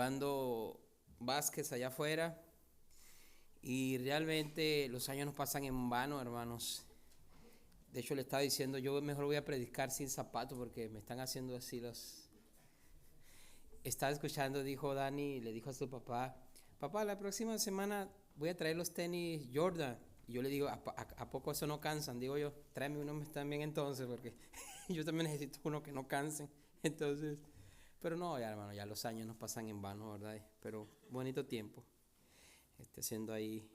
jugando básquet allá afuera y realmente los años nos pasan en vano, hermanos. De hecho, le estaba diciendo, yo mejor voy a predicar sin zapatos porque me están haciendo así los... Estaba escuchando, dijo Dani, le dijo a su papá, papá, la próxima semana voy a traer los tenis Jordan. Y yo le digo, ¿a poco eso no cansan? Digo yo, tráeme unos también entonces, porque yo también necesito uno que no cansen. Entonces, pero no, ya hermano, ya los años nos pasan en vano, ¿verdad? Pero bonito tiempo. Haciendo ahí,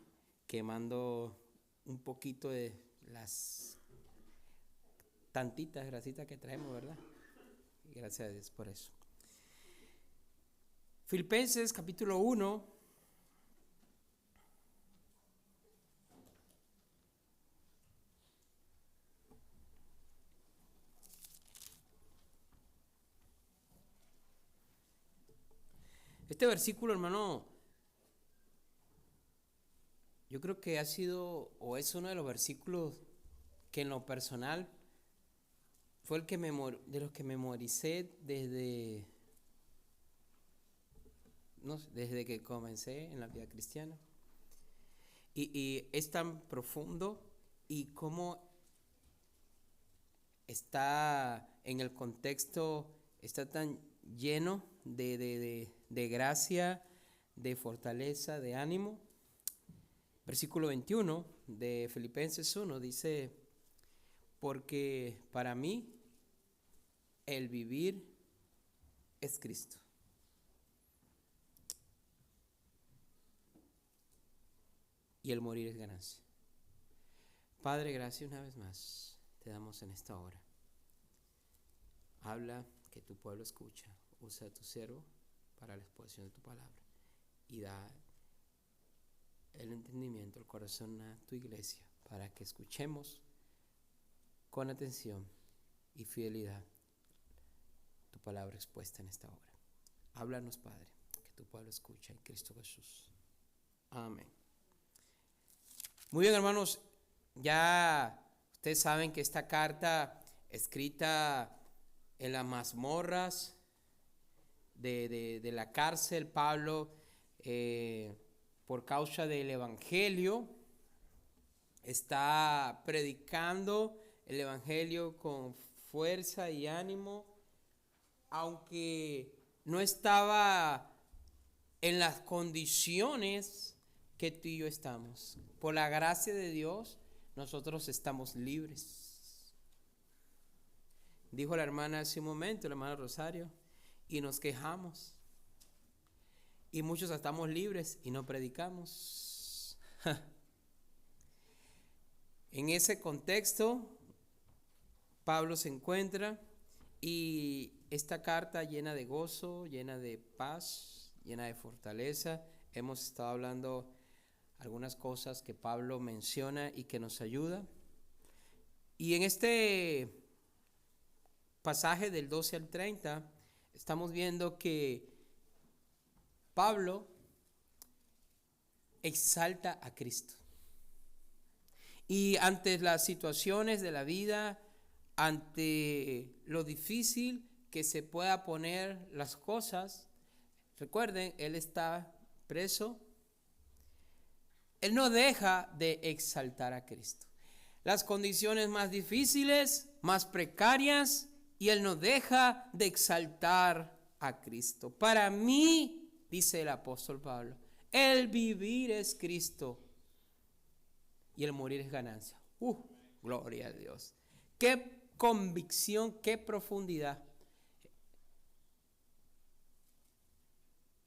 quemando un poquito de las tantitas grasitas que traemos, ¿verdad? Y gracias a Dios por eso. Filipenses capítulo 1. Este versículo, hermano, yo creo que ha sido o es uno de los versículos que en lo personal fue el que de los que memoricé no sé, desde que comencé en la vida cristiana. Y es tan profundo y cómo está en el contexto, está tan lleno de gracia, de fortaleza, de ánimo. Versículo 21 de Filipenses 1 dice, porque para mí el vivir es Cristo. Y el morir es ganancia. Padre, gracias una vez más te damos en esta hora. Habla, que tu pueblo escucha. Usa a tu siervo para la exposición de tu palabra. Y da el entendimiento, el corazón a tu iglesia para que escuchemos con atención y fidelidad tu palabra expuesta en esta hora. Háblanos, Padre, que tu pueblo escucha en Cristo Jesús. Amén. Muy bien, hermanos, ya ustedes saben que esta carta escrita en las mazmorras de la cárcel, Pablo, por causa del Evangelio, está predicando el Evangelio con fuerza y ánimo, aunque no estaba en las condiciones que tú y yo estamos. Por la gracia de Dios, nosotros estamos libres. Dijo la hermana hace un momento, la hermana Rosario, y nos quejamos. Y muchos estamos libres y no predicamos. En ese contexto, Pablo se encuentra y esta carta llena de gozo, llena de paz, llena de fortaleza. Hemos estado hablando algunas cosas que Pablo menciona y que nos ayuda. Y en este pasaje del 12 al 30 estamos viendo que Pablo exalta a Cristo. Y ante las situaciones de la vida, ante lo difícil que se pueda poner las cosas, recuerden, él está preso. Él no deja de exaltar a Cristo. Las condiciones más difíciles, más precarias, y él no deja de exaltar a Cristo. Para mí, dice el apóstol Pablo, el vivir es Cristo y el morir es ganancia. Gloria a Dios. Qué convicción, qué profundidad.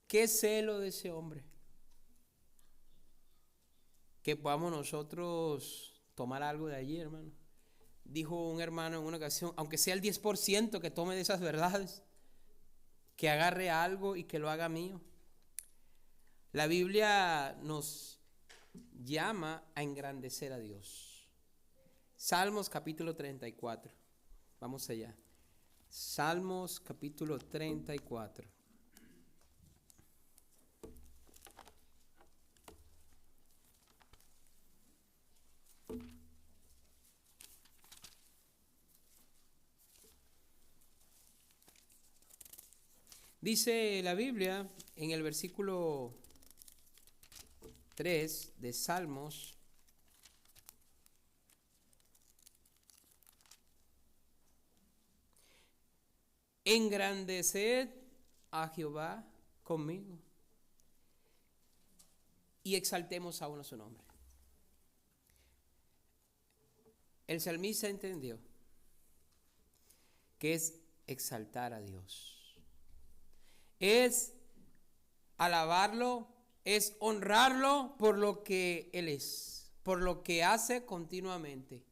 Qué celo de ese hombre. Que podamos nosotros tomar algo de allí, hermano. Dijo un hermano en una ocasión, aunque sea el 10% que tome de esas verdades, que agarre algo y que lo haga mío. La Biblia nos llama a engrandecer a Dios. Salmos capítulo 34. Vamos allá. Salmos capítulo 34. Dice la Biblia en el versículo 3 de Salmos: engrandeced a Jehová conmigo y exaltemos aún a su nombre. El salmista entendió que es exaltar a Dios, es alabarlo, es honrarlo por lo que Él es, por lo que hace continuamente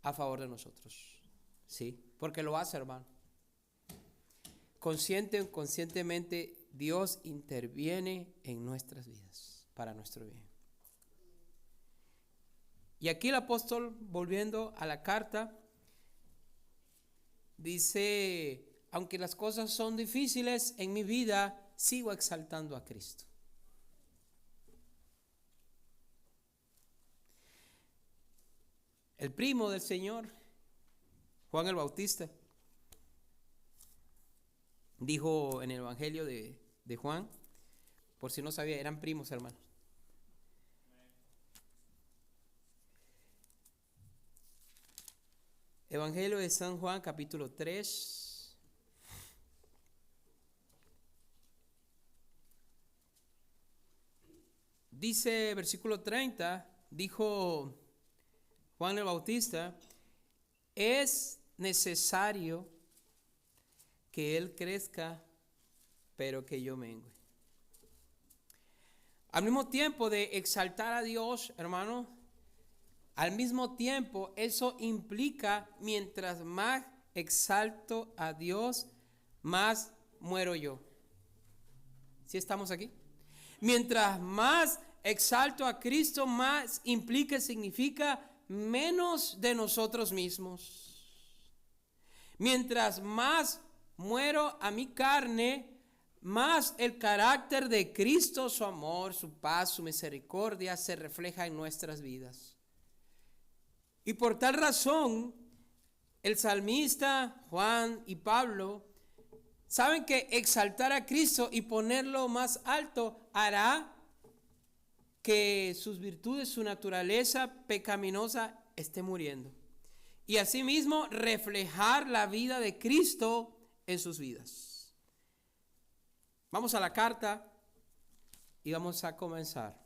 a favor de nosotros. Sí, porque lo hace, hermano. Consciente o inconscientemente, Dios interviene en nuestras vidas para nuestro bien. Y aquí el apóstol, volviendo a la carta, dice: aunque las cosas son difíciles en mi vida, sigo exaltando a Cristo. El primo del Señor, Juan el Bautista, dijo en el Evangelio de Juan, por si no sabía, eran primos, hermanos. Evangelio de San Juan, capítulo 3. Dice versículo 30, dijo Juan el Bautista: es necesario que Él crezca, pero que yo mengue. Al mismo tiempo de exaltar a Dios, hermano, al mismo tiempo eso implica, mientras más exalto a Dios, más muero yo. ¿Sí estamos aquí? Mientras más exalto a Cristo, más implica y significa menos de nosotros mismos. Mientras más muero a mi carne, más el carácter de Cristo, su amor, su paz, su misericordia se refleja en nuestras vidas. Y por tal razón, el salmista Juan y Pablo saben que exaltar a Cristo y ponerlo más alto hará que sus virtudes, su naturaleza pecaminosa esté muriendo. Y asimismo reflejar la vida de Cristo en sus vidas. Vamos a la carta y vamos a comenzar.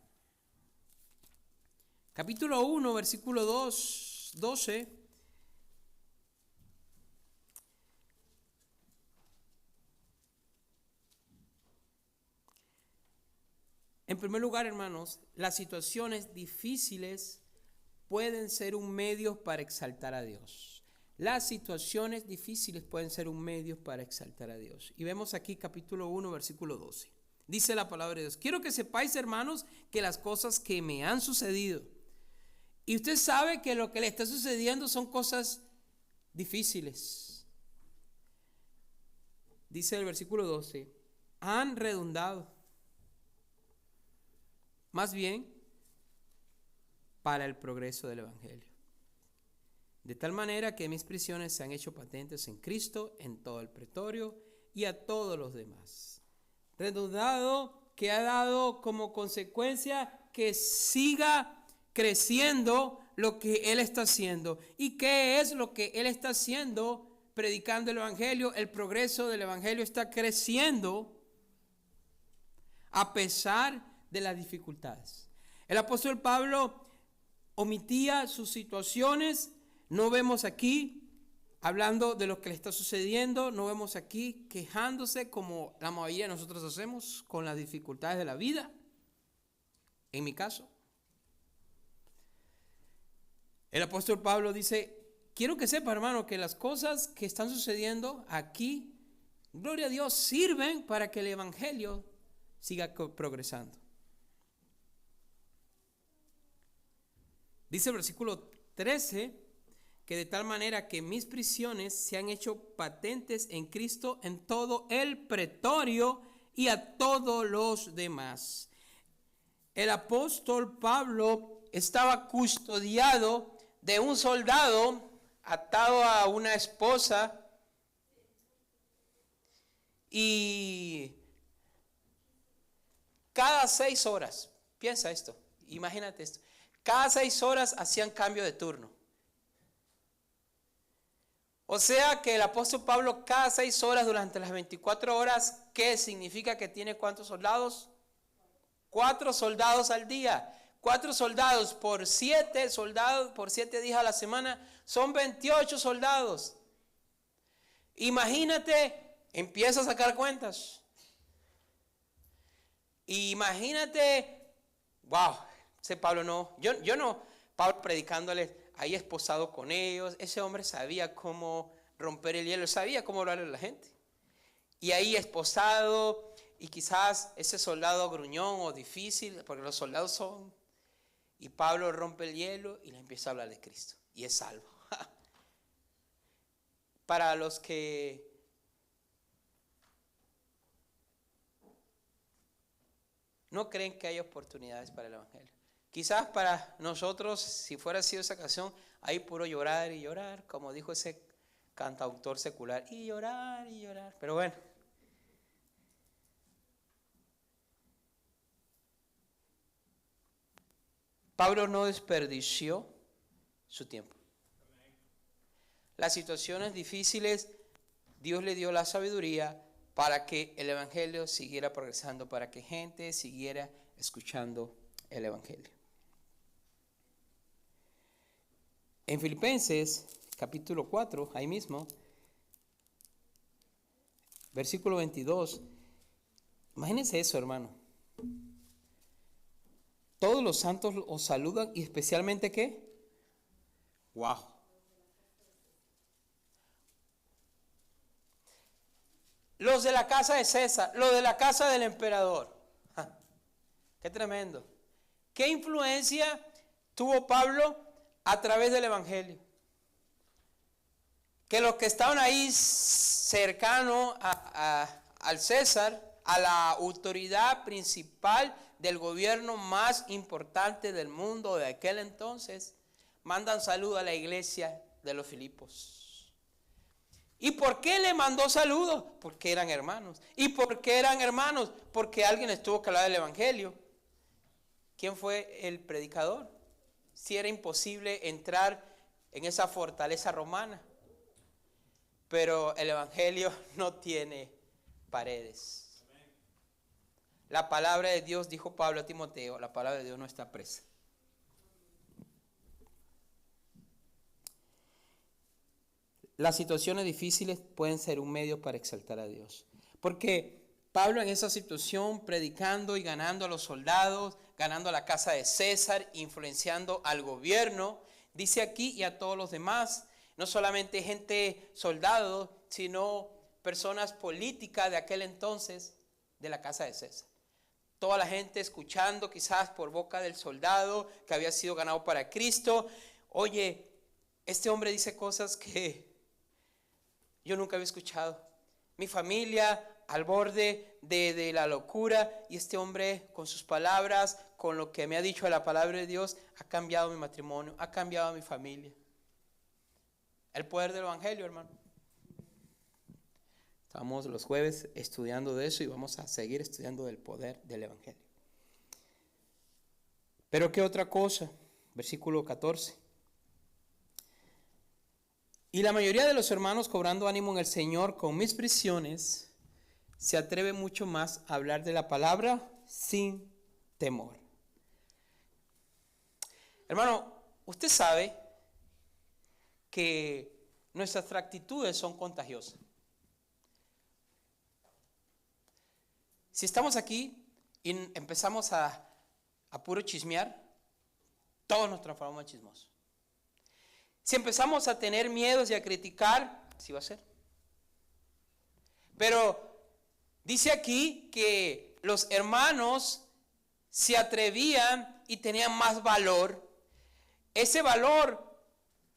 Capítulo 1, versículo 12. En primer lugar, hermanos, las situaciones difíciles pueden ser un medio para exaltar a Dios. Las situaciones difíciles pueden ser un medio para exaltar a Dios. Y vemos aquí capítulo 1, versículo 12. Dice la palabra de Dios: quiero que sepáis, hermanos, que las cosas que me han sucedido, y usted sabe que lo que le está sucediendo son cosas difíciles. Dice el versículo 12, han redundado más bien para el progreso del Evangelio. De tal manera que mis prisiones se han hecho patentes en Cristo, en todo el pretorio y a todos los demás. Redundado, que ha dado como consecuencia que siga creciendo lo que Él está haciendo. ¿Y qué es lo que Él está haciendo? Predicando el Evangelio. El progreso del Evangelio está creciendo a pesar de las dificultades. El apóstol Pablo omitía sus situaciones. No vemos aquí hablando de lo que le está sucediendo, no vemos aquí quejándose como la mayoría de nosotros hacemos con las dificultades de la vida. En mi caso, el apóstol Pablo dice: quiero que sepa, hermano, que las cosas que están sucediendo aquí, gloria a Dios, sirven para que el Evangelio siga progresando. Dice el versículo 13, que de tal manera que mis prisiones se han hecho patentes en Cristo, en todo el pretorio y a todos los demás. El apóstol Pablo estaba custodiado de un soldado atado a una esposa Y cada 6 horas, piensa esto, imagínate esto, cada 6 horas hacían cambio de turno. O sea que el apóstol Pablo cada 6 horas durante las 24 horas, ¿qué significa que tiene cuántos soldados? 4 soldados al día. 4 soldados por 7 soldados por 7 días a la semana son 28 soldados. Imagínate, empieza a sacar cuentas. Imagínate, wow, ese Pablo no, yo no, Pablo predicándoles ahí esposado con ellos, ese hombre sabía cómo romper el hielo, sabía cómo hablarle a la gente. Y ahí esposado, y quizás ese soldado gruñón o difícil, porque los soldados son, y Pablo rompe el hielo y le empieza a hablar de Cristo, y es salvo. Para los que no creen que hay oportunidades para el Evangelio. Quizás para nosotros, si fuera sido esa ocasión, hay puro llorar y llorar, como dijo ese cantautor secular, y llorar y llorar. Pero bueno, Pablo no desperdició su tiempo. Las situaciones difíciles, Dios le dio la sabiduría para que el Evangelio siguiera progresando, para que gente siguiera escuchando el Evangelio. En Filipenses capítulo 4, ahí mismo, versículo 22, imagínense eso, hermano. Todos los santos os saludan y especialmente ¿qué? ¡Wow! Los de la casa de César, los de la casa del emperador. ¡Ja! ¡Qué tremendo! ¿Qué influencia tuvo Pablo a través del Evangelio? Que los que estaban ahí cercanos al César, a la autoridad principal del gobierno más importante del mundo de aquel entonces, mandan saludo a la iglesia de los Filipos. ¿Y por qué le mandó saludos? Porque eran hermanos. ¿Y por qué eran hermanos? Porque alguien les tuvo que hablar del Evangelio. ¿Quién fue el predicador? Si era imposible entrar en esa fortaleza romana. Pero el Evangelio no tiene paredes. La palabra de Dios, dijo Pablo a Timoteo, la palabra de Dios no está presa. Las situaciones difíciles pueden ser un medio para exaltar a Dios. Porque Pablo en esa situación, predicando y ganando a los soldados, ganando a la casa de César, influenciando al gobierno, dice aquí y a todos los demás, no solamente gente soldados, sino personas políticas de aquel entonces de la casa de César. Toda la gente escuchando quizás por boca del soldado que había sido ganado para Cristo. Oye, este hombre dice cosas que yo nunca había escuchado. Mi familia al borde de la locura, y este hombre con sus palabras, con lo que me ha dicho la palabra de Dios, ha cambiado mi matrimonio, ha cambiado mi familia. El poder del Evangelio, hermano. Estamos los jueves estudiando de eso y vamos a seguir estudiando del poder del Evangelio. Pero ¿qué otra cosa? Versículo 14. Y la mayoría de los hermanos, cobrando ánimo en el Señor con mis prisiones, se atreve mucho más a hablar de la palabra sin temor. Hermano, usted sabe que nuestras actitudes son contagiosas. Si estamos aquí y empezamos a puro chismear, todos nos transformamos en chismosos. Si empezamos a tener miedos y a criticar, sí va a ser. Pero dice aquí que los hermanos se atrevían y tenían más valor. Ese valor,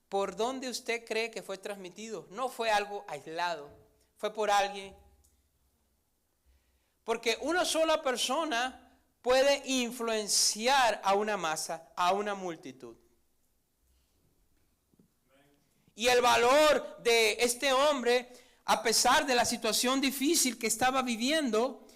¿por dónde usted cree que fue transmitido? No fue algo aislado, fue por alguien. Porque una sola persona puede influenciar a una masa, a una multitud. Y el valor de este hombre a pesar de la situación difícil que estaba viviendo,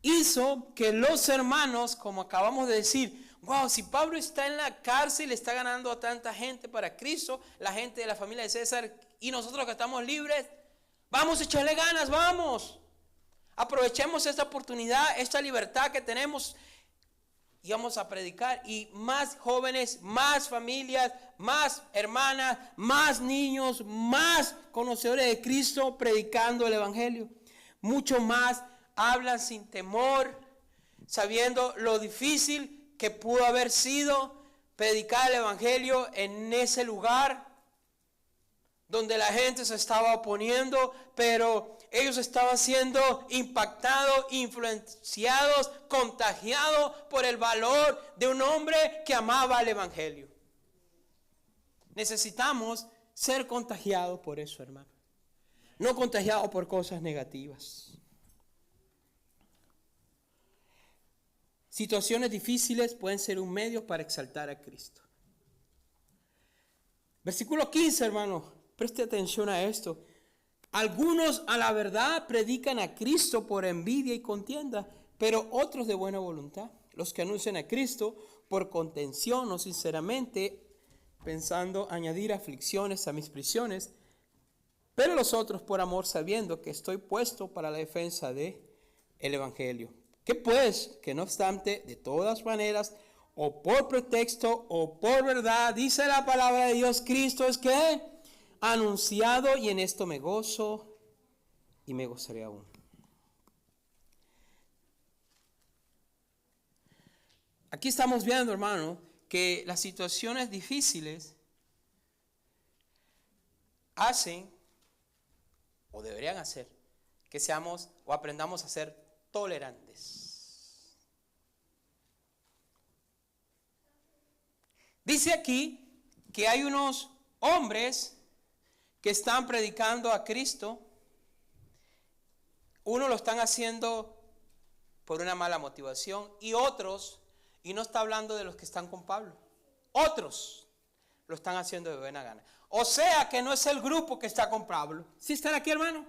hizo que los hermanos, como acabamos de decir, wow, si Pablo está en la cárcel, está ganando a tanta gente para Cristo, la gente de la familia de César y nosotros que estamos libres, vamos a echarle ganas, vamos. Aprovechemos esta oportunidad, esta libertad que tenemos y vamos a predicar. Y más jóvenes, más familias, más hermanas, más niños, más conocedores de Cristo predicando el Evangelio. Mucho más hablan sin temor, sabiendo lo difícil que pudo haber sido predicar el Evangelio en ese lugar donde la gente se estaba oponiendo, pero ellos estaban siendo impactados, influenciados, contagiados por el valor de un hombre que amaba el Evangelio. Necesitamos ser contagiados por eso, hermano. No contagiados por cosas negativas. Situaciones difíciles pueden ser un medio para exaltar a Cristo. Versículo 15, hermano. Preste atención a esto. Algunos a la verdad predican a Cristo por envidia y contienda, pero otros de buena voluntad. Los que anuncian a Cristo por contención o sinceramente, pensando añadir aflicciones a mis prisiones, pero los otros por amor, sabiendo que estoy puesto para la defensa del Evangelio. Que pues, que no obstante, de todas maneras, o por pretexto o por verdad, dice la palabra de Dios, Cristo es que anunciado, y en esto me gozo y me gozaré aún. Aquí estamos viendo, hermano, que las situaciones difíciles hacen o deberían hacer que seamos o aprendamos a ser tolerantes. Dice aquí que hay unos hombres que están predicando a Cristo. Uno lo están haciendo por una mala motivación y otros, y no está hablando de los que están con Pablo, otros lo están haciendo de buena gana. O sea que no es el grupo que está con Pablo. ¿Sí están aquí, hermano?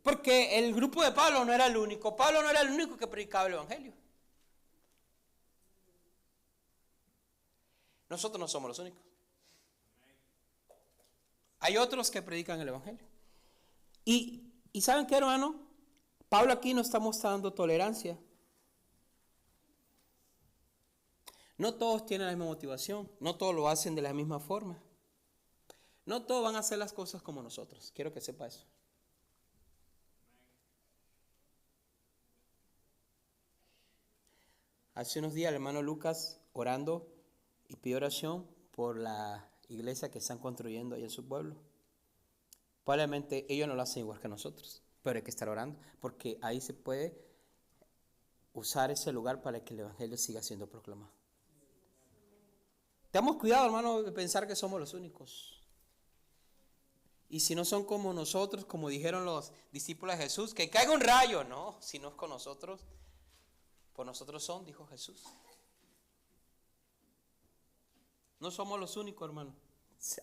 Porque el grupo de Pablo no era el único. Pablo no era el único que predicaba el Evangelio. Nosotros no somos los únicos. Hay otros que predican el Evangelio. Y ¿saben qué, hermano? Pablo aquí nos está mostrando tolerancia. No todos tienen la misma motivación. No todos lo hacen de la misma forma. No todos van a hacer las cosas como nosotros. Quiero que sepa eso. Hace unos días el hermano Lucas orando y pidió oración por la iglesia que están construyendo allá en su pueblo. Probablemente ellos no lo hacen igual que nosotros, pero hay que estar orando porque ahí se puede usar ese lugar para que el Evangelio siga siendo proclamado. Tengamos cuidado, hermano, de pensar que somos los únicos. Y si no son como nosotros, como dijeron los discípulos de Jesús, que caiga un rayo. No, si no es con nosotros, por nosotros son, dijo Jesús. No somos los únicos, hermano.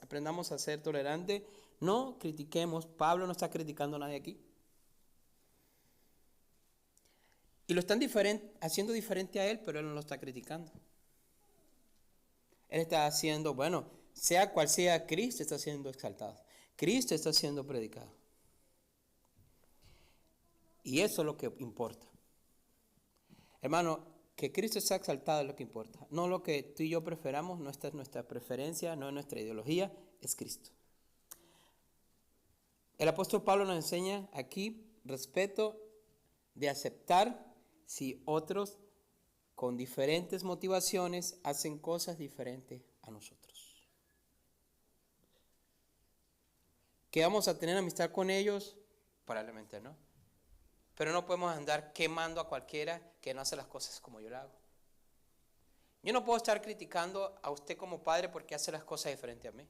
Aprendamos a ser tolerantes. No critiquemos. Pablo no está criticando a nadie aquí. Y lo están haciendo diferente a él, pero él no lo está criticando. Él está haciendo, bueno, sea cual sea, Cristo está siendo exaltado. Cristo está siendo predicado. Y eso es lo que importa. Hermano, que Cristo sea exaltado es lo que importa. No lo que tú y yo preferamos, no esta es nuestra preferencia, no es nuestra ideología, es Cristo. El apóstol Pablo nos enseña aquí respeto de aceptar si otros con diferentes motivaciones hacen cosas diferentes a nosotros. ¿Que vamos a tener amistad con ellos? Probablemente no. Pero no podemos andar quemando a cualquiera que no hace las cosas como yo lo hago. Yo no puedo estar criticando a usted como padre porque hace las cosas diferente a mí.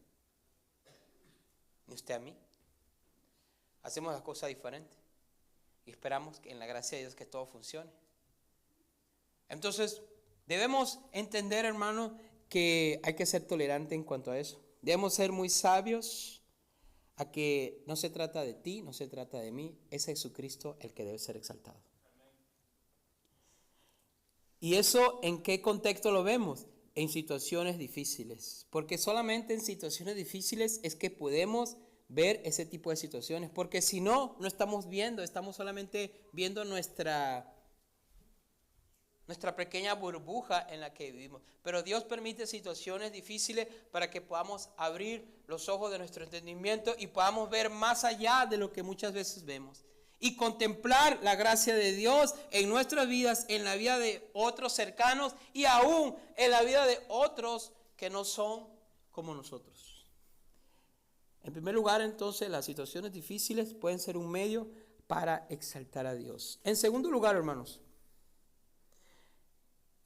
Ni usted a mí. Hacemos las cosas diferentes. Y esperamos que en la gracia de Dios que todo funcione. Entonces, debemos entender, hermano, que hay que ser tolerante en cuanto a eso. Debemos ser muy sabios a que no se trata de ti, no se trata de mí, es Jesucristo el que debe ser exaltado. ¿Y eso en qué contexto lo vemos? En situaciones difíciles, porque solamente en situaciones difíciles es que podemos ver ese tipo de situaciones, porque si no, no estamos viendo, estamos solamente viendo nuestra pequeña burbuja en la que vivimos. Pero Dios permite situaciones difíciles para que podamos abrir los ojos de nuestro entendimiento y podamos ver más allá de lo que muchas veces vemos. Y contemplar la gracia de Dios en nuestras vidas, en la vida de otros cercanos y aún en la vida de otros que no son como nosotros. En primer lugar, entonces, las situaciones difíciles pueden ser un medio para exaltar a Dios. En segundo lugar, hermanos,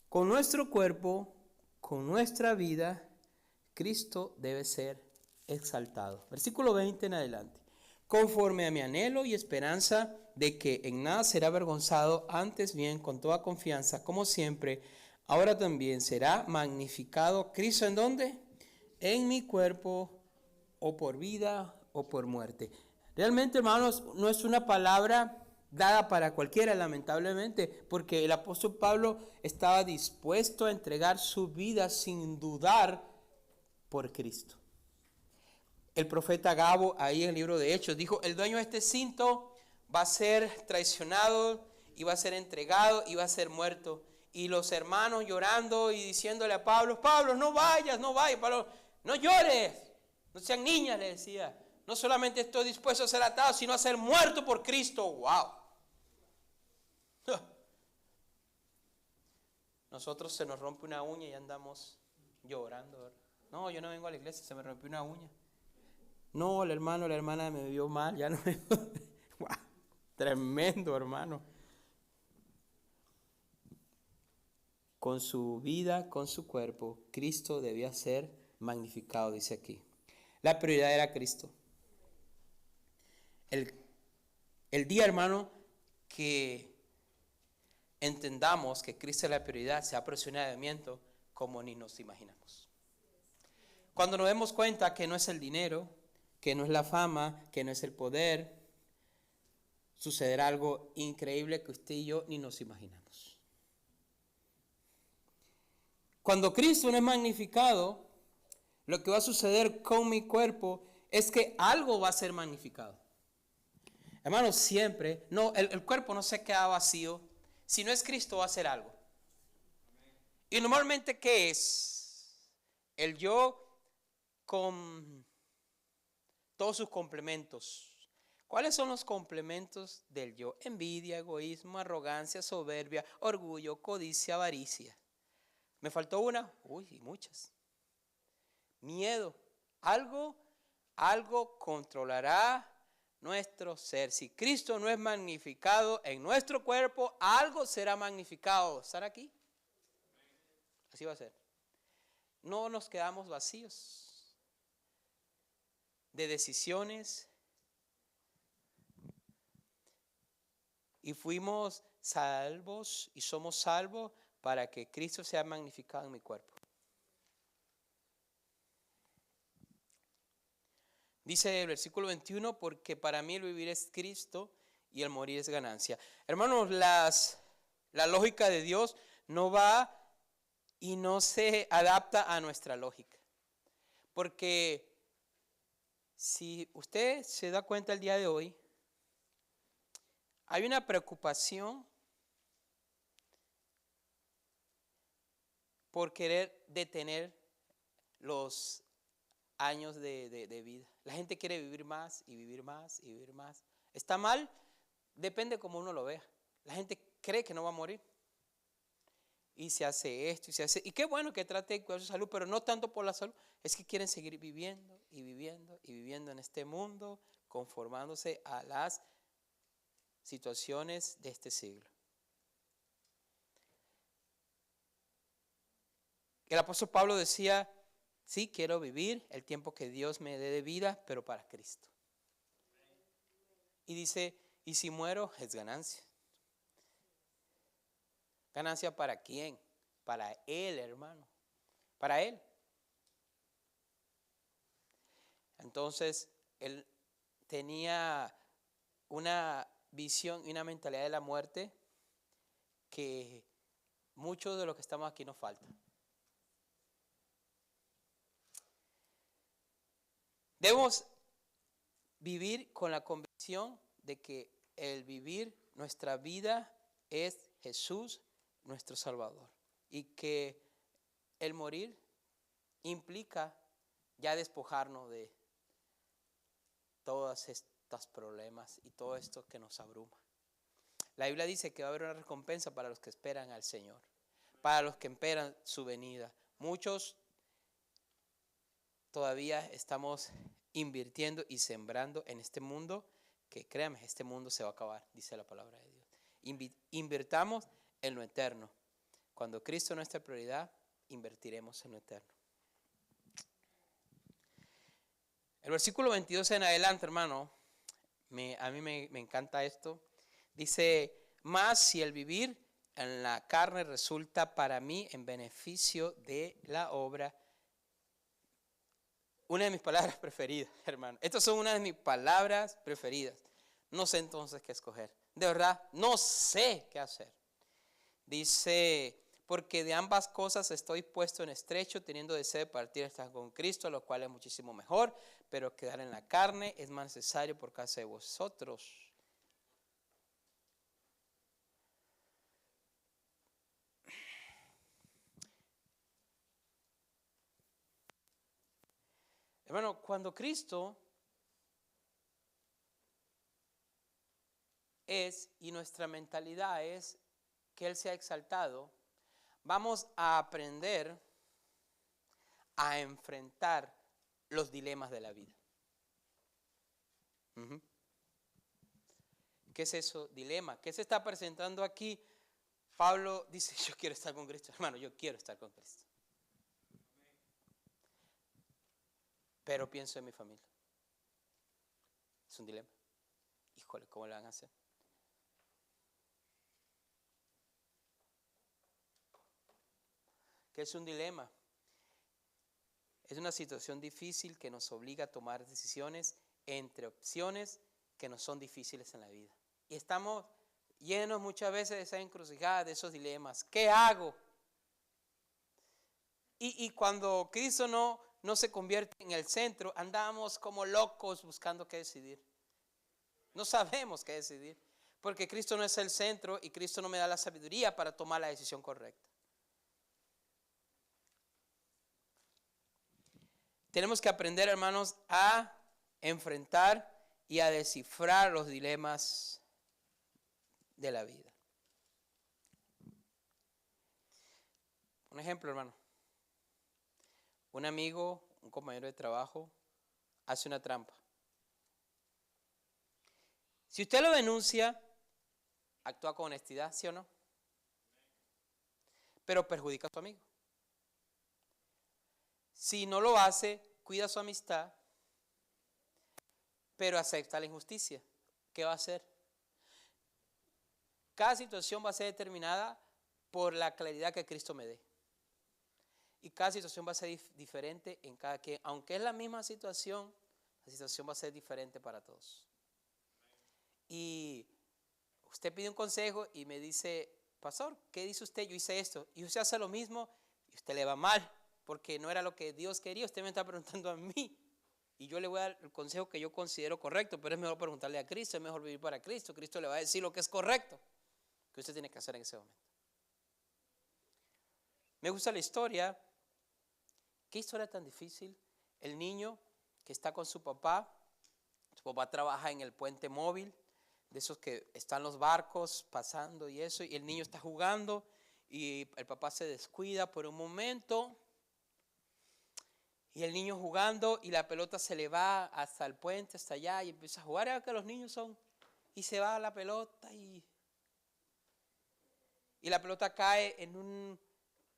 con nuestro cuerpo, con nuestra vida, Cristo debe ser exaltado. Versículo 20 en adelante. Conforme a mi anhelo y esperanza de que en nada será avergonzado, antes bien con toda confianza, como siempre, ahora también será magnificado Cristo. ¿En dónde? En mi cuerpo, o por vida o por muerte. Realmente, hermanos, no es una palabra dada para cualquiera, lamentablemente, porque el apóstol Pablo estaba dispuesto a entregar su vida sin dudar por Cristo. El profeta Gabo, ahí en el libro de Hechos, dijo: el dueño de este cinto va a ser traicionado y va a ser entregado y va a ser muerto. Y los hermanos llorando y diciéndole a Pablo: Pablo, no vayas, Pablo, no llores, no sean niñas, le decía. No solamente estoy dispuesto a ser atado, sino a ser muerto por Cristo. ¡Wow! Nosotros se nos rompe una uña y andamos llorando, ¿verdad? No, yo no vengo a la iglesia, se me rompió una uña. No, el hermano o la hermana me vio mal, ya no me... ¡Wow! Tremendo, hermano. Con su vida, con su cuerpo, Cristo debía ser magnificado, dice aquí. La prioridad era Cristo. El día, hermano, que entendamos que Cristo es la prioridad, se aprecia un avivamiento como ni nos imaginamos. Cuando nos demos cuenta que no es el dinero, que no es la fama, que no es el poder, sucederá algo increíble que usted y yo ni nos imaginamos. Cuando Cristo no es magnificado, lo que va a suceder con mi cuerpo es que algo va a ser magnificado. Hermanos, siempre, el cuerpo no se queda vacío. Si no es Cristo, va a hacer algo. Y normalmente, ¿qué es? El yo con todos sus complementos. ¿Cuáles son los complementos del yo? Envidia, egoísmo, arrogancia, soberbia, orgullo, codicia, avaricia. ¿Me faltó una? Uy, y muchas. Miedo. Algo controlará nuestro ser. Si Cristo no es magnificado en nuestro cuerpo, algo será magnificado. ¿Estar aquí? Así va a ser. No nos quedamos vacíos de decisiones y fuimos salvos y somos salvos para que Cristo sea magnificado en mi cuerpo. Dice el versículo 21, porque para mí el vivir es Cristo y el morir es ganancia. Hermanos, la lógica de Dios no va y no se adapta a nuestra lógica. Porque si usted se da cuenta el día de hoy, hay una preocupación por querer detener los años de vida. La gente quiere vivir más y vivir más y vivir más. ¿Está mal? Depende cómo uno lo vea. La gente cree que no va a morir. Y se hace esto y se hace... Y qué bueno que trate de cuidar su salud, pero no tanto por la salud. Es que quieren seguir viviendo y viviendo y viviendo en este mundo, conformándose a las situaciones de este siglo. El apóstol Pablo decía: sí, quiero vivir el tiempo que Dios me dé de vida, pero para Cristo. Y dice: y si muero, es ganancia. ¿Ganancia para quién? Para Él, hermano. Para Él. Entonces, tenía una visión y una mentalidad de la muerte que muchos de los que estamos aquí nos falta. Debemos vivir con la convicción de que el vivir nuestra vida es Jesús, nuestro Salvador. Y que el morir implica ya despojarnos de todos estos problemas y todo esto que nos abruma. La Biblia dice que va a haber una recompensa para los que esperan al Señor, para los que esperan su venida. Muchos todavía estamos invirtiendo y sembrando en este mundo, que créanme, este mundo se va a acabar, dice la palabra de Dios. Invirtamos en lo eterno. Cuando Cristo es nuestra prioridad, invertiremos en lo eterno. El versículo 22 en adelante, hermano, a mí me encanta esto. Dice, mas si el vivir en la carne resulta para mí en beneficio de la obra. Una de mis palabras preferidas, hermano. Estas son una de mis palabras preferidas. No sé entonces qué escoger. De verdad, no sé qué hacer. Dice, porque de ambas cosas estoy puesto en estrecho, teniendo deseo de partir estar con Cristo, lo cual es muchísimo mejor, pero quedar en la carne es más necesario por causa de vosotros. Hermano, cuando Cristo es y nuestra mentalidad es que Él sea exaltado, vamos a aprender a enfrentar los dilemas de la vida. ¿Qué es eso? Dilema. ¿Qué se está presentando aquí? Pablo dice, yo quiero estar con Cristo. Hermano, yo quiero estar con Cristo. Pero pienso en mi familia. Es un dilema. Híjole, ¿cómo le van a hacer? ¿Qué es un dilema? Es una situación difícil que nos obliga a tomar decisiones entre opciones que nos son difíciles en la vida. Y estamos llenos muchas veces de esa encrucijada, de esos dilemas. ¿Qué hago? Y cuando Cristo no se convierte en el centro, andamos como locos buscando qué decidir. No sabemos qué decidir, porque Cristo no es el centro y Cristo no me da la sabiduría para tomar la decisión correcta. Tenemos que aprender, hermanos, a enfrentar y a descifrar los dilemas de la vida. Un ejemplo, hermano. Un amigo, un compañero de trabajo, hace una trampa. Si usted lo denuncia, actúa con honestidad, ¿sí o no? Pero perjudica a su amigo. Si no lo hace, cuida su amistad, pero acepta la injusticia. ¿Qué va a hacer? Cada situación va a ser determinada por la claridad que Cristo me dé. Y cada situación va a ser diferente en cada quien. Aunque es la misma situación, la situación va a ser diferente para todos. Y usted pide un consejo y me dice, pastor, ¿qué dice usted? Yo hice esto. Y usted hace lo mismo y usted le va mal, porque no era lo que Dios quería. Usted me está preguntando a mí. Y yo le voy a dar el consejo que yo considero correcto, pero es mejor preguntarle a Cristo, es mejor vivir para Cristo. Cristo le va a decir lo que es correcto, que usted tiene que hacer en ese momento. Me gusta la historia. ¿Qué historia tan difícil? El niño que está con su papá trabaja en el puente móvil, de esos que están los barcos pasando y eso, y el niño está jugando y el papá se descuida por un momento y el niño jugando y la pelota se le va hasta el puente, hasta allá y empieza a jugar, que los niños son, y se va la pelota y la pelota cae en un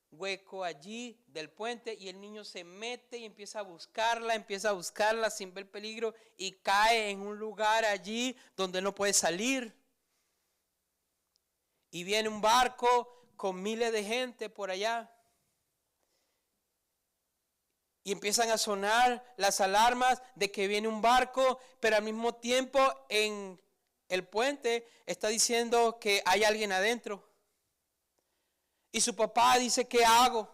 hueco allí del puente y el niño se mete y empieza a buscarla sin ver peligro y cae en un lugar allí donde no puede salir. Y viene un barco con miles de gente por allá. Y empiezan a sonar las alarmas de que viene un barco, pero al mismo tiempo en el puente está diciendo que hay alguien adentro. Y su papá dice, ¿qué hago?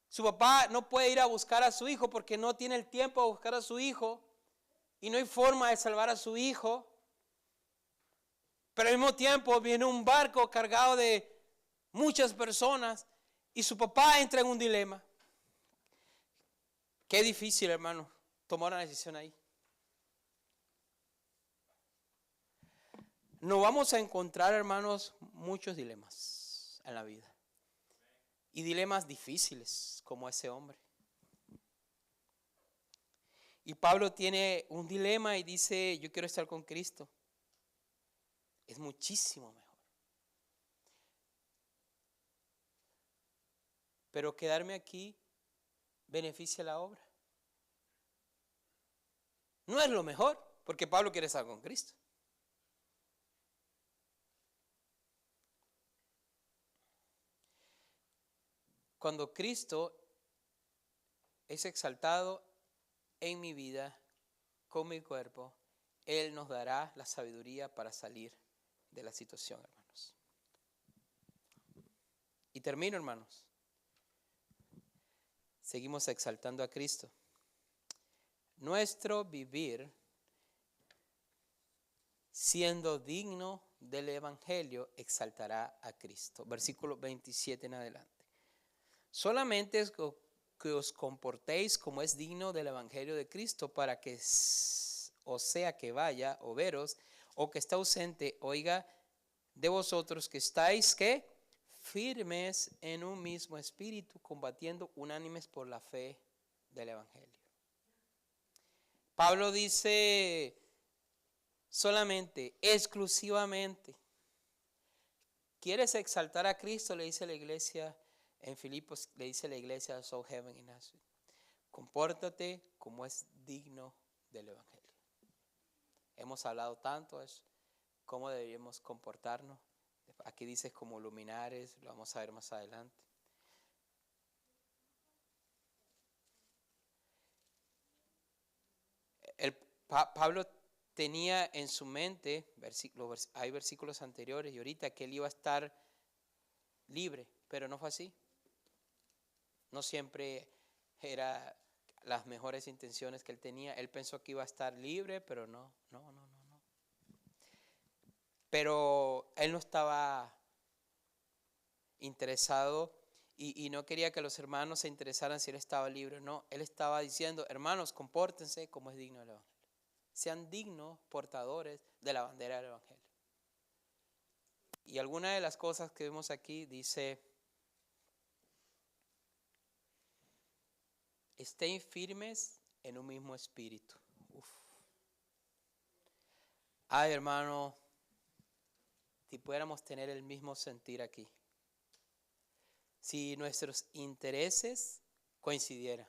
Su papá no puede ir a buscar a su hijo porque no tiene el tiempo de buscar a su hijo. Y no hay forma de salvar a su hijo. Pero al mismo tiempo viene un barco cargado de muchas personas y su papá entra en un dilema. Qué difícil, hermano, tomar una decisión ahí. Nos vamos a encontrar, hermanos, muchos dilemas en la vida. Y dilemas difíciles como ese hombre. Y Pablo tiene un dilema y dice, yo quiero estar con Cristo. Es muchísimo mejor. Pero quedarme aquí beneficia la obra. No es lo mejor, porque Pablo quiere estar con Cristo. Cuando Cristo es exaltado en mi vida, con mi cuerpo, Él nos dará la sabiduría para salir de la situación, hermanos. Y termino, hermanos. Seguimos exaltando a Cristo. Nuestro vivir siendo digno del Evangelio exaltará a Cristo. Versículo 27 en adelante. Solamente es que os comportéis como es digno del Evangelio de Cristo, para que o sea que vaya o veros, o que está ausente, oiga de vosotros que estáis, ¿qué? Firmes en un mismo espíritu, combatiendo unánimes por la fe del Evangelio. Pablo dice solamente, exclusivamente. ¿Quieres exaltar a Cristo? Le dice la iglesia en Filipos, le dice la iglesia a South Heaven y Nazareth. Compórtate como es digno del Evangelio. Hemos hablado tanto de eso, cómo deberíamos comportarnos. Aquí dice como luminares, lo vamos a ver más adelante. Pablo tenía en su mente, hay versículos anteriores y ahorita, que él iba a estar libre, pero no fue así. No siempre era las mejores intenciones que él tenía. Él pensó que iba a estar libre, pero no. Pero él no estaba interesado y no quería que los hermanos se interesaran si él estaba libre. No, él estaba diciendo, hermanos, compórtense como es digno del Evangelio. Sean dignos portadores de la bandera del Evangelio. Y alguna de las cosas que vemos aquí dice, estén firmes en un mismo espíritu. Ay, hermano, si pudiéramos tener el mismo sentir aquí. Si nuestros intereses coincidieran.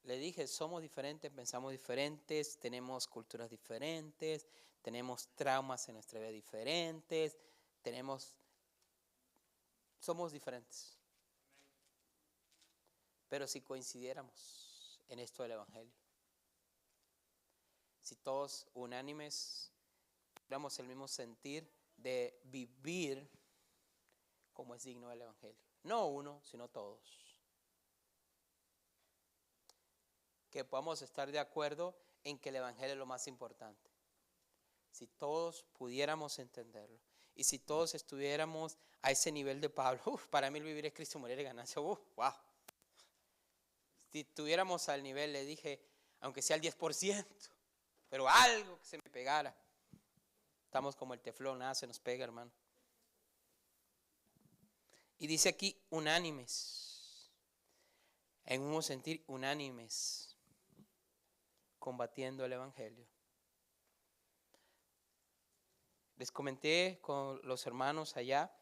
Le dije, somos diferentes, pensamos diferentes, tenemos culturas diferentes, tenemos traumas en nuestra vida diferentes, somos diferentes. Pero si coincidiéramos en esto del Evangelio, si todos unánimes tuviéramos el mismo sentir de vivir como es digno del Evangelio. No uno, sino todos. Que podamos estar de acuerdo en que el Evangelio es lo más importante. Si todos pudiéramos entenderlo y si todos estuviéramos a ese nivel de Pablo, para mí el vivir es Cristo, morir es ganancia. Wow. Si estuviéramos al nivel, le dije, aunque sea el 10%, pero algo que se me pegara. Estamos como el teflón, nada se nos pega, hermano. Y dice aquí, unánimes, en un sentir unánimes, combatiendo el Evangelio. Les comenté con los hermanos allá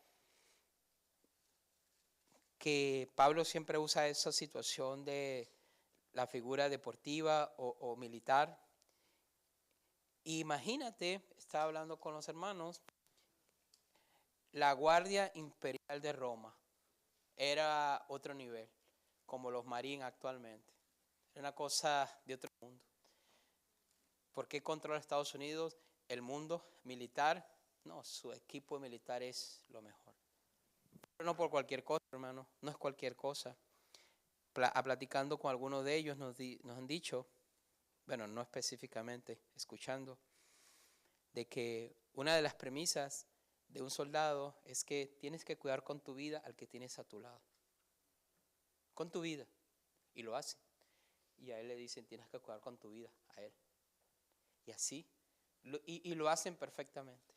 que Pablo siempre usa esa situación de la figura deportiva o militar. Imagínate, estaba hablando con los hermanos, la Guardia Imperial de Roma era otro nivel, como los Marines actualmente. Era una cosa de otro mundo. ¿Por qué controla Estados Unidos el mundo militar? No, su equipo militar es lo mejor. Pero no por cualquier cosa, hermano, no es cualquier cosa. Platicando con algunos de ellos nos han dicho, bueno, no específicamente, escuchando, de que una de las premisas de un soldado es que tienes que cuidar con tu vida al que tienes a tu lado. Con tu vida. Y lo hacen. Y a él le dicen, tienes que cuidar con tu vida, a él. Y así, y lo hacen perfectamente.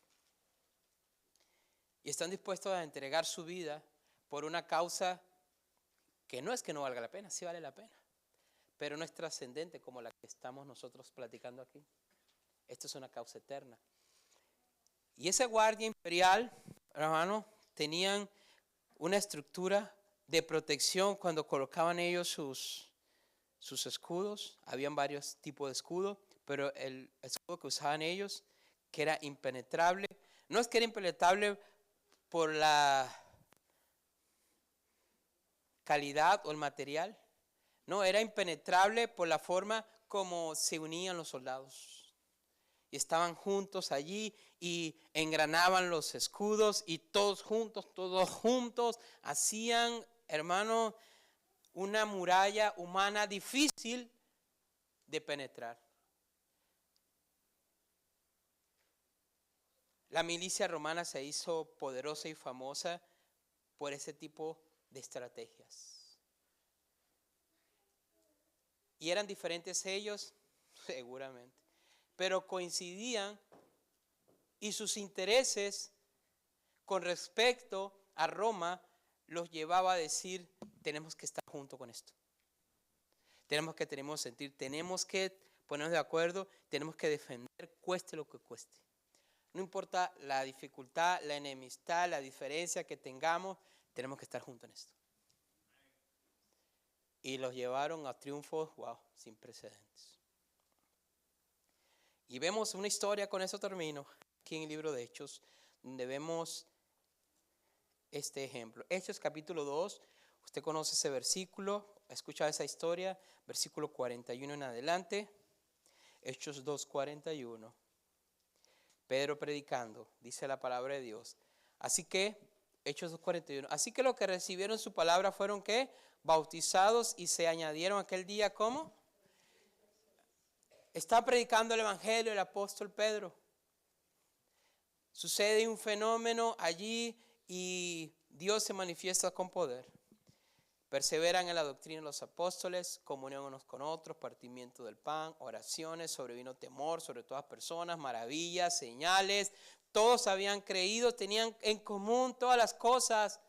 Y están dispuestos a entregar su vida por una causa que no es que no valga la pena, sí vale la pena, pero no es trascendente como la que estamos nosotros platicando aquí. Esto es una causa eterna. Y esa guardia imperial, hermano, tenían una estructura de protección cuando colocaban ellos sus escudos. Habían varios tipos de escudos, pero el escudo que usaban ellos, que era impenetrable, no es que era impenetrable por la calidad o el material, no, era impenetrable por la forma como se unían los soldados. Y estaban juntos allí y engranaban los escudos y todos juntos hacían, hermano, una muralla humana difícil de penetrar. La milicia romana se hizo poderosa y famosa por ese tipo de estrategias. ¿Y eran diferentes ellos? Seguramente. Pero coincidían y sus intereses con respecto a Roma los llevaba a decir, tenemos que estar juntos con esto. Tenemos que ponernos de acuerdo, tenemos que defender, cueste lo que cueste. No importa la dificultad, la enemistad, la diferencia que tengamos, tenemos que estar juntos en esto. Y los llevaron a triunfos, wow, sin precedentes. Y vemos una historia, con eso termino, aquí en el libro de Hechos, donde vemos este ejemplo. Hechos capítulo 2, usted conoce ese versículo, ha escuchado esa historia, versículo 41 en adelante. Hechos 2:41. Pedro predicando, dice la palabra de Dios. Así que, Hechos 2:41, así que los que recibieron su palabra fueron ¿qué? Bautizados y se añadieron aquel día, ¿cómo? Está predicando el evangelio el apóstol Pedro. Sucede un fenómeno allí y Dios se manifiesta con poder. Perseveran en la doctrina de los apóstoles, comunión unos con otros, partimiento del pan, oraciones, sobrevino temor sobre todas personas, maravillas, señales. Todos habían creído, tenían en común todas las cosas,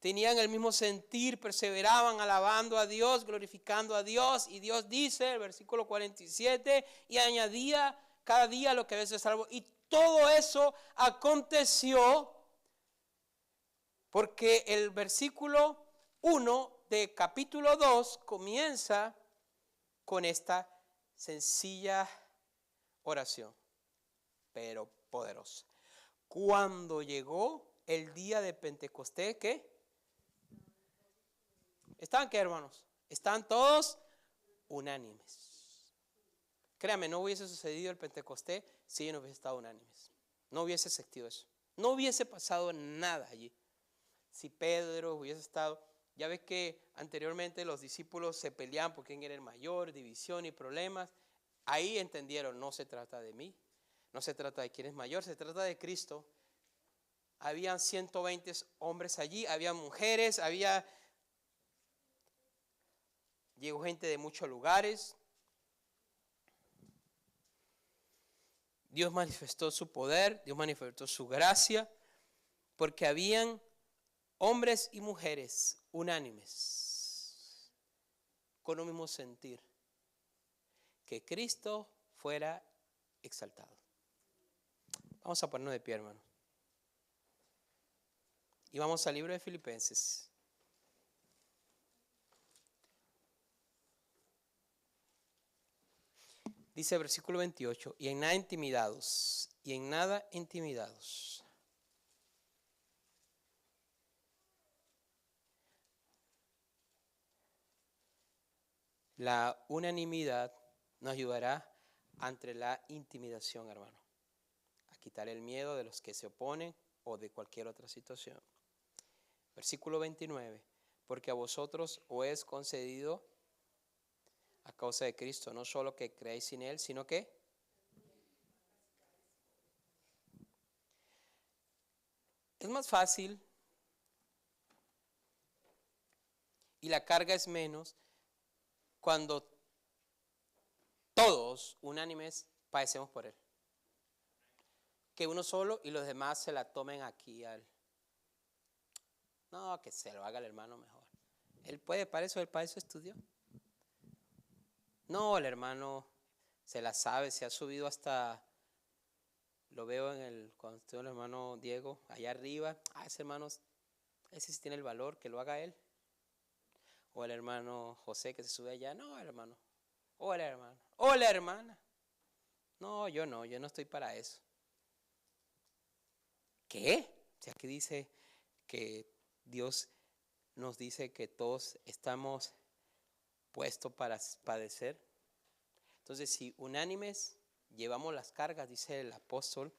tenían el mismo sentir, perseveraban alabando a Dios, glorificando a Dios. Y Dios dice, el versículo 47, y añadía cada día lo que había sido salvo. Y todo eso aconteció porque el versículo 1 de capítulo 2 comienza con esta sencilla oración, pero poderosa. Cuando llegó el día de Pentecostés, ¿qué? ¿Están qué, hermanos? Están todos unánimes. Créame, no hubiese sucedido el Pentecostés si no hubiese estado unánimes. No hubiese existido eso. No hubiese pasado nada allí. Si Pedro hubiese estado... Ya ves que anteriormente los discípulos se peleaban por quién era el mayor, división y problemas. Ahí entendieron, no se trata de mí, no se trata de quién es mayor, se trata de Cristo. Habían 120 hombres allí, había mujeres, llegó gente de muchos lugares. Dios manifestó su poder, Dios manifestó su gracia, porque habían hombres y mujeres unánimes, con un mismo sentir, que Cristo fuera exaltado. Vamos a ponernos de pie, hermano. Y vamos al libro de Filipenses. Dice el versículo 28, y en nada intimidados, La unanimidad nos ayudará ante la intimidación, hermano, a quitar el miedo de los que se oponen o de cualquier otra situación. Versículo 29. Porque a vosotros os es concedido a causa de Cristo, no solo que creáis en Él, sino que es más fácil y la carga es menos cuando todos unánimes padecemos por Él. Que uno solo y los demás se la tomen aquí al... No, que se lo haga el hermano mejor. Él puede, para eso estudió. No, el hermano se la sabe, se ha subido hasta... Lo veo cuando estoy el hermano Diego allá arriba. Ese hermano, ese sí tiene el valor, que lo haga él. O el hermano José que se sube allá. No, hermano. O el hermano. O la hermana. No, yo no estoy para eso. ¿Qué? O sea, aquí dice que Dios nos dice que todos estamos puestos para padecer. Entonces, si unánimes llevamos las cargas, dice el apóstol,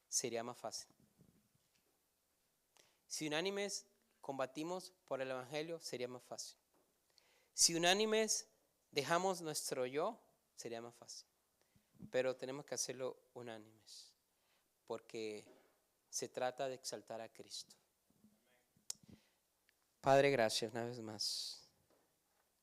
sería más fácil. Si unánimes combatimos por el evangelio, sería más fácil. Si unánimes dejamos nuestro yo, sería más fácil. Pero tenemos que hacerlo unánimes, porque se trata de exaltar a Cristo. Padre, gracias una vez más.